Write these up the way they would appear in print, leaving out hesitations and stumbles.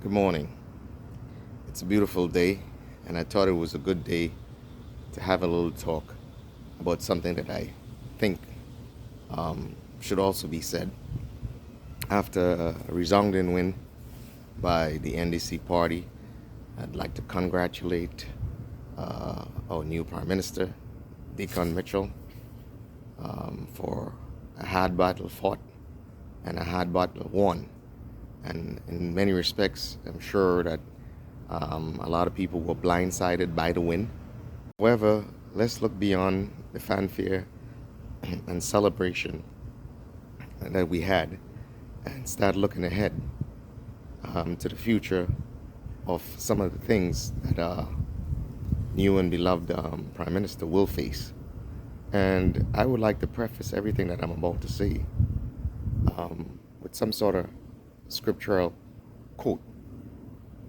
Good morning. It's a beautiful day, and I thought it was a good day to have a little talk about something that I think should also be said. After a resounding win by the NDC party, I'd like to congratulate our new Prime Minister, Dickon Mitchell, for a hard battle fought and a hard battle won. And in many respects, I'm sure that a lot of people were blindsided by the win. However, let's look beyond the fanfare and celebration that we had and start looking ahead to the future of some of the things that our new and beloved Prime Minister will face. And I would like to preface everything that I'm about to say with some sort of scriptural quote.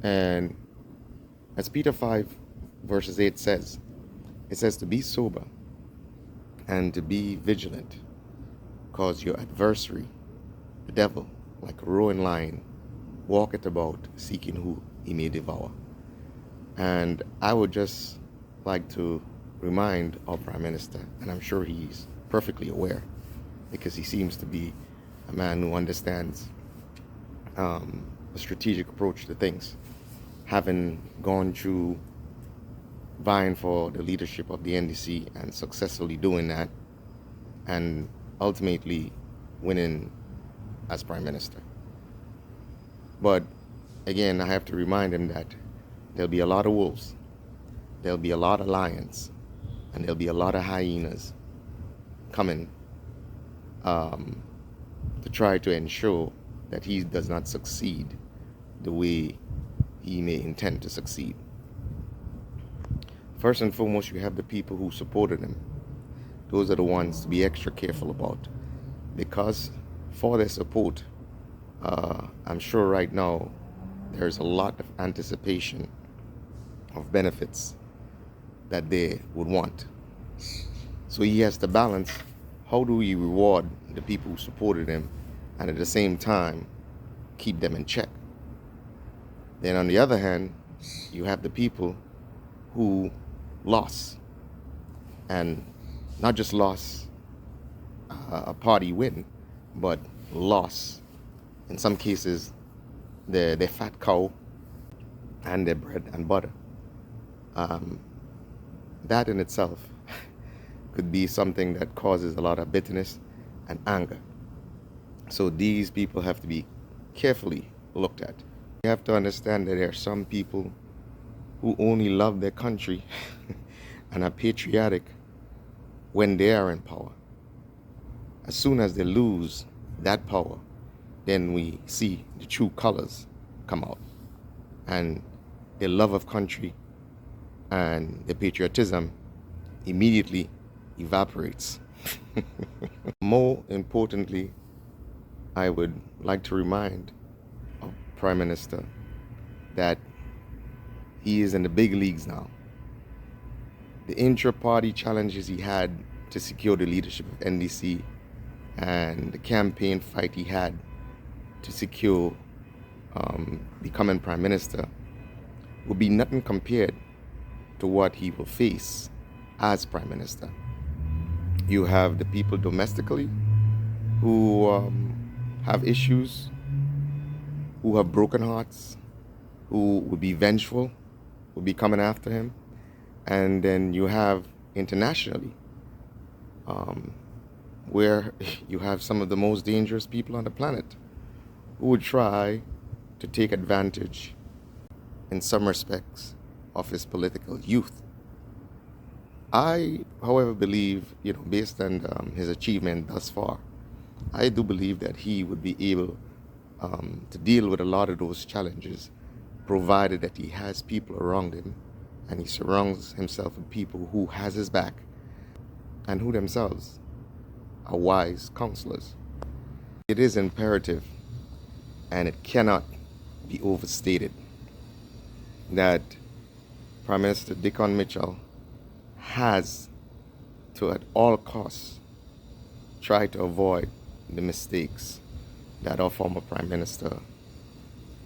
And as Peter 5, verses 8 says, it says to be sober and to be vigilant, because your adversary, the devil, like a roaring lion, walketh about seeking who he may devour. And I would just like to remind our Prime Minister, and I'm sure he's perfectly aware, because he seems to be a man who understands a strategic approach to things, having gone through vying for the leadership of the NDC and successfully doing that, and ultimately winning as Prime Minister. But again, I have to remind him that there'll be a lot of wolves, there'll be a lot of lions, and there'll be a lot of hyenas coming to try to ensure that he does not succeed the way he may intend to succeed. First and foremost, you have the people who supported him. Those are the ones to be extra careful about, because for their support, I'm sure right now there's a lot of anticipation of benefits that they would want. So he has to balance, how do we reward the people who supported him and at the same time keep them in check? Then on the other hand, you have the people who lost, and not just lost a party win, but lost, in some cases, their fat cow and their bread and butter. That in itself could be something that causes a lot of bitterness and anger. So these people have to be carefully looked at. You have to understand that there are some people who only love their country and are patriotic when they are in power. As soon as they lose that power, then we see the true colors come out, and their love of country and their patriotism immediately evaporates. More importantly, I would like to remind our Prime Minister that he is in the big leagues now. The intra-party challenges he had to secure the leadership of NDC and the campaign fight he had to secure becoming Prime Minister will be nothing compared to what he will face as Prime Minister. You have the people domestically who have issues, who have broken hearts, who would be vengeful, will be coming after him. And then you have internationally, where you have some of the most dangerous people on the planet who would try to take advantage, in some respects, of his political youth. I, however, believe, based on his achievement thus far, I do believe that he would be able to deal with a lot of those challenges, provided that he has people around him and he surrounds himself with people who has his back and who themselves are wise counselors. It is imperative, and it cannot be overstated, that Prime Minister Dickon Mitchell has to, at all costs, try to avoid the mistakes that our former Prime Minister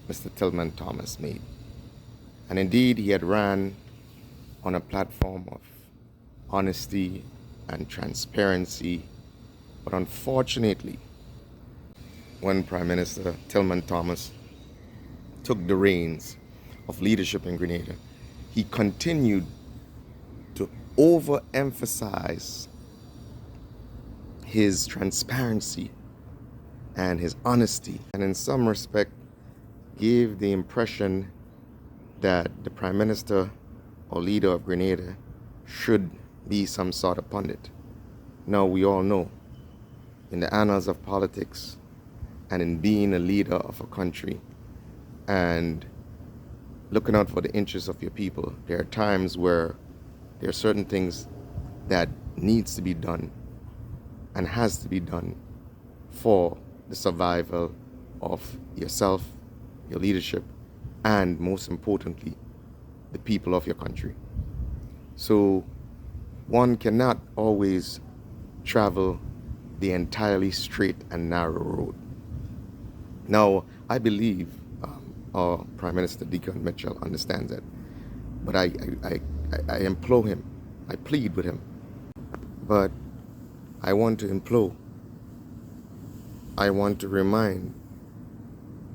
Mr. Tillman Thomas made. And indeed, he had ran on a platform of honesty and transparency. But unfortunately, when Prime Minister Tillman Thomas took the reins of leadership in Grenada, he continued to overemphasize his transparency and his honesty, and in some respect gave the impression that the Prime Minister or leader of Grenada should be some sort of pundit. Now, we all know in the annals of politics and in being a leader of a country and looking out for the interests of your people, there are times where there are certain things that needs to be done and has to be done for the survival of yourself, your leadership, and most importantly, the people of your country. So one cannot always travel the entirely straight and narrow road. Now, I believe our Prime Minister Dickon Mitchell understands that, but I implore him, I plead with him, but I want to implore, I want to remind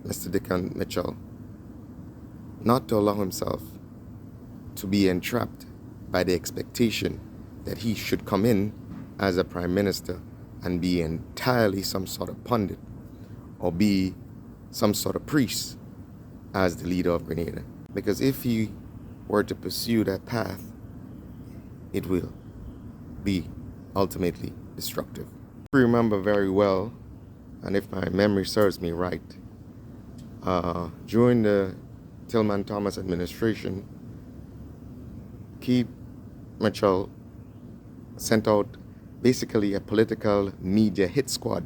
Mr. Dickon Mitchell not to allow himself to be entrapped by the expectation that he should come in as a Prime Minister and be entirely some sort of pundit or be some sort of priest as the leader of Grenada. Because if he were to pursue that path, it will be ultimately destructive. I remember very well, and if my memory serves me right, during the Tillman Thomas administration, Keith Mitchell sent out basically a political media hit squad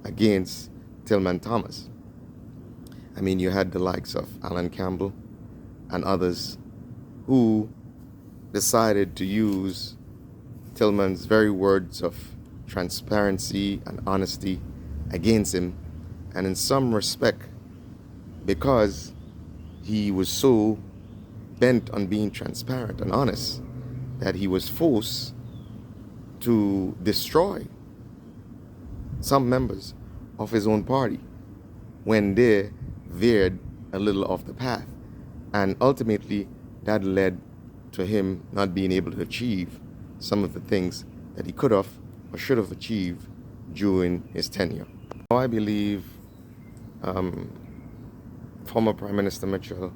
against Tillman Thomas. I mean, you had the likes of Alan Campbell and others who decided to use Tillman's very words of transparency and honesty against him, and in some respect, because he was so bent on being transparent and honest, that he was forced to destroy some members of his own party when they veered a little off the path. And ultimately, that led to him not being able to achieve some of the things that he could have or should have achieved during his tenure. I believe former Prime Minister Mitchell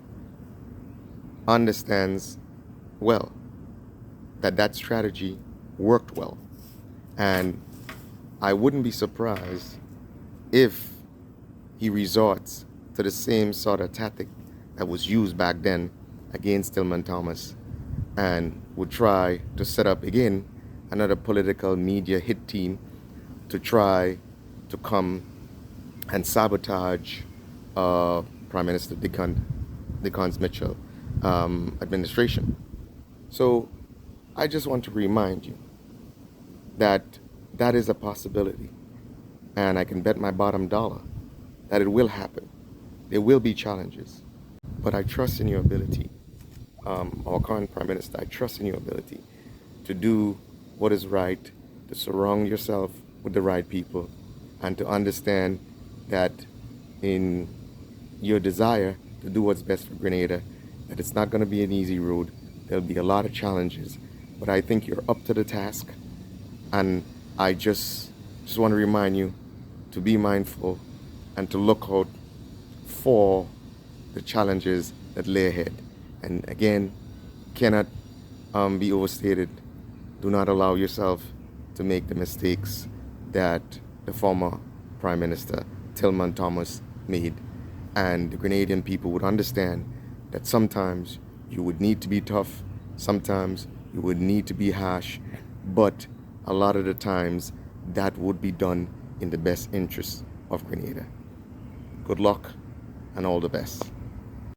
understands well that strategy worked well. And I wouldn't be surprised if he resorts to the same sort of tactic that was used back then against Tillman Thomas and would try to set up again another political media hit team to try to come and sabotage Prime Minister Dickon Mitchell administration. So I just want to remind you that that is a possibility, and I can bet my bottom dollar that it will happen. There will be challenges, but I trust in your ability, our current Prime Minister, I trust in your ability to do what is right, to surround yourself with the right people, and to understand that in your desire to do what's best for Grenada, that it's not going to be an easy road. There'll be a lot of challenges, but I think you're up to the task, and I just want to remind you to be mindful and to look out for the challenges that lay ahead. And again, cannot be overstated. Do not allow yourself to make the mistakes that the former Prime Minister Tillman Thomas made. And the Grenadian people would understand that sometimes you would need to be tough, sometimes you would need to be harsh, but a lot of the times that would be done in the best interest of Grenada. Good luck and all the best.